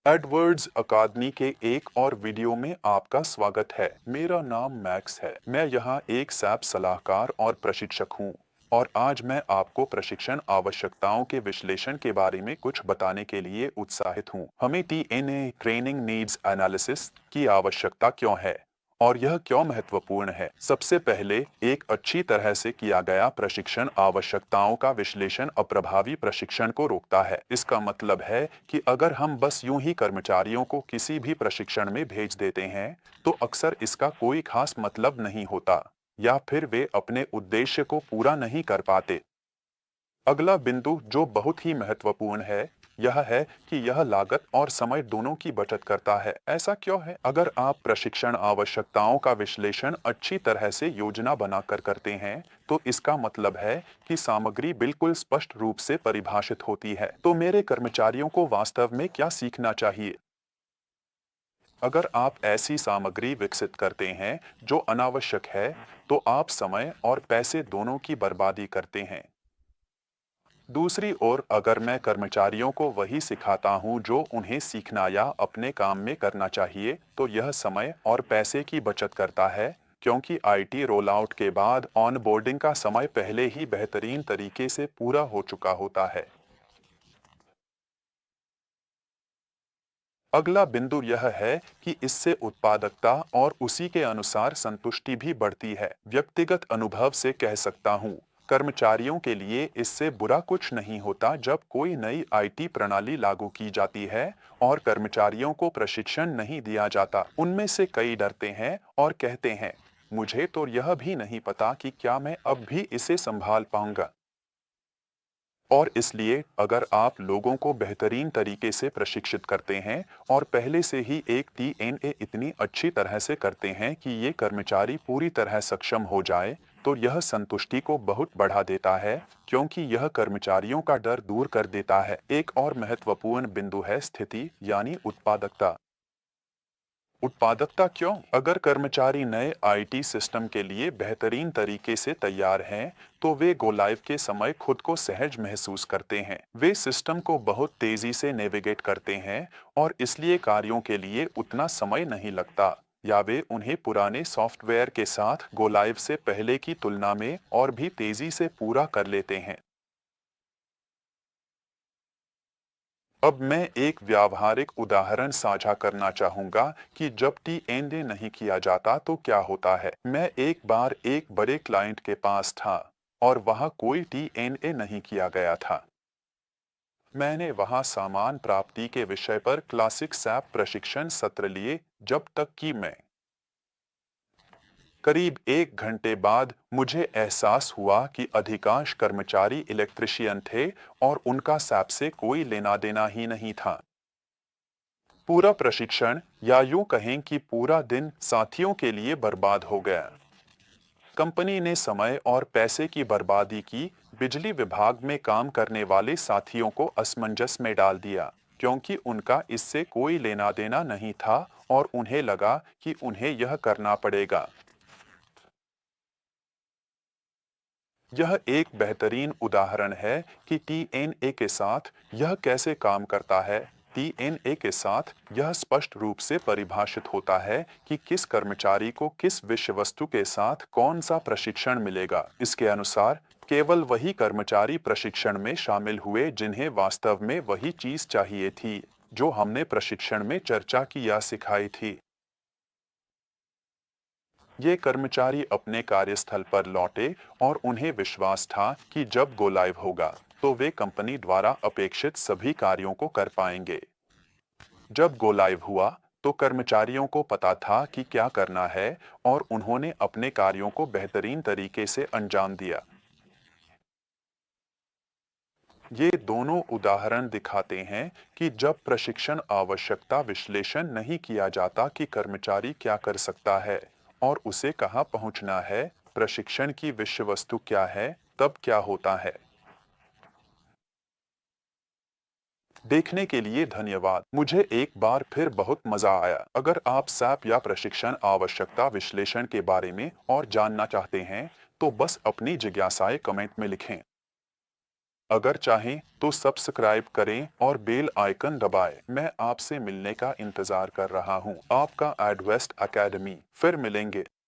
Edwards अकादमी के एक और वीडियो में आपका स्वागत है। मेरा नाम मैक्स है। मैं यहाँ एक सैप सलाहकार और प्रशिक्षक हूँ और आज मैं आपको प्रशिक्षण आवश्यकताओं के विश्लेषण के बारे में कुछ बताने के लिए उत्साहित हूँ। हमें टीएनए ट्रेनिंग नीड्स एनालिसिस की आवश्यकता क्यों है और यह क्यों महत्वपूर्ण है। सबसे पहले, एक अच्छी तरह से किया गया प्रशिक्षण आवश्यकताओं का विश्लेषण अप्रभावी प्रशिक्षण को रोकता है। इसका मतलब है कि अगर हम बस यूं ही कर्मचारियों को किसी भी प्रशिक्षण में भेज देते हैं, तो अक्सर इसका कोई खास मतलब नहीं होता या फिर वे अपने उद्देश्य को पूरा नहीं कर पाते। अगला बिंदु जो बहुत ही महत्वपूर्ण है, यह है कि यह लागत और समय दोनों की बचत करता है। ऐसा क्यों है? अगर आप प्रशिक्षण आवश्यकताओं का विश्लेषण अच्छी तरह से योजना बनाकर करते हैं, तो इसका मतलब है कि सामग्री बिल्कुल स्पष्ट रूप से परिभाषित होती है। तो मेरे कर्मचारियों को वास्तव में क्या सीखना चाहिए? अगर आप ऐसी सामग्री विकसित करते हैं जो अनावश्यक है, तो आप समय और पैसे दोनों की बर्बादी करते हैं। दूसरी ओर, अगर मैं कर्मचारियों को वही सिखाता हूं जो उन्हें सीखना या अपने काम में करना चाहिए, तो यह समय और पैसे की बचत करता है, क्योंकि आईटी रोलआउट के बाद ऑनबोर्डिंग का समय पहले ही बेहतरीन तरीके से पूरा हो चुका होता है। अगला बिंदु यह है कि इससे उत्पादकता और उसी के अनुसार संतुष्टि भी बढ़ती है। व्यक्तिगत अनुभव से कह सकता हूँ, कर्मचारियों के लिए इससे बुरा कुछ नहीं होता जब कोई नई आईटी प्रणाली लागू की जाती है और कर्मचारियों को प्रशिक्षण नहीं दिया जाता। उनमें से कई डरते हैं और कहते हैं, मुझे तो यह भी नहीं पता कि क्या मैं अब भी इसे संभाल पाऊंगा। और इसलिए अगर आप लोगों को बेहतरीन तरीके से प्रशिक्षित करते हैं और पहले से ही एक टीएनए इतनी अच्छी तरह से करते हैं कि ये कर्मचारी पूरी तरह सक्षम हो जाए, तो यह संतुष्टि को बहुत बढ़ा देता है, क्योंकि यह कर्मचारियों का डर दूर कर देता है। एक और महत्वपूर्ण बिंदु है स्थिति यानी उत्पादकता। उत्पादकता क्यों? अगर कर्मचारी नए आईटी सिस्टम के लिए बेहतरीन तरीके से तैयार हैं, तो वे गो लाइव के समय खुद को सहज महसूस करते हैं। वे सिस्टम को बहुत तेजी से नेविगेट करते हैं और इसलिए कार्यों के लिए उतना समय नहीं लगता, या वे उन्हें पुराने सॉफ्टवेयर के साथ गो लाइव से पहले की तुलना में और भी तेजी से पूरा कर लेते हैं। अब मैं एक व्यावहारिक उदाहरण साझा करना चाहूँगा कि जब टीएनए नहीं किया जाता तो क्या होता है। मैं एक बार एक बड़े क्लाइंट के पास था और वहाँ कोई टीएनए नहीं किया गया था। मैंने वहाँ सामान प्राप्ति के विषय पर क्लासिक सैप प्रशिक्षण सत्र लिए, जब तक कि मैं करीब 1 घंटे बाद मुझे एहसास हुआ कि अधिकांश कर्मचारी इलेक्ट्रीशियन थे और उनका सैप से कोई लेना देना ही नहीं था। पूरा प्रशिक्षण, या यूं कहें कि पूरा दिन, साथियों के लिए बर्बाद हो गया। कंपनी ने समय और पैसे की बर्बादी की, बिजली विभाग में काम करने वाले साथियों को असमंजस में डाल दिया, क्योंकि उनका इससे कोई लेना देना नहीं था और उन्हें लगा कि उन्हें यह करना पड़ेगा। यह एक बेहतरीन उदाहरण है कि टीएनए के साथ यह कैसे काम करता है। टीएनए के साथ यह स्पष्ट रूप से परिभाषित होता है कि किस कर्मचारी को किस विषय वस्तु के साथ कौन सा प्रशिक्षण मिलेगा। इसके अनुसार केवल वही कर्मचारी प्रशिक्षण में शामिल हुए जिन्हें वास्तव में वही चीज चाहिए थी जो हमने प्रशिक्षण में चर्चा की या सिखाई थी। ये कर्मचारी अपने कार्यस्थल पर लौटे और उन्हें विश्वास था कि जब गो लाइव होगा, तो वे कंपनी द्वारा अपेक्षित सभी कार्यों को कर पाएंगे। जब गो लाइव हुआ, तो कर्मचारियों को पता था कि क्या करना है और उन्होंने अपने कार्यों को बेहतरीन तरीके से अंजाम दिया। ये दोनों उदाहरण दिखाते हैं कि जब प्रशिक्षण आवश्यकता विश्लेषण नहीं किया जाता कि कर्मचारी क्या कर सकता है और उसे कहाँ पहुँचना है, प्रशिक्षण की विषय वस्तु क्या है, तब क्या होता है। देखने के लिए धन्यवाद। मुझे एक बार फिर बहुत मजा आया। अगर आप सैप या प्रशिक्षण आवश्यकता विश्लेषण के बारे में और जानना चाहते हैं, तो बस अपनी जिज्ञासाएं कमेंट में लिखें। अगर चाहें तो सब्सक्राइब करें और बेल आइकन दबाएं। मैं आपसे मिलने का इंतजार कर रहा हूं। आपका एडवेस्ट एकेडमी। फिर मिलेंगे।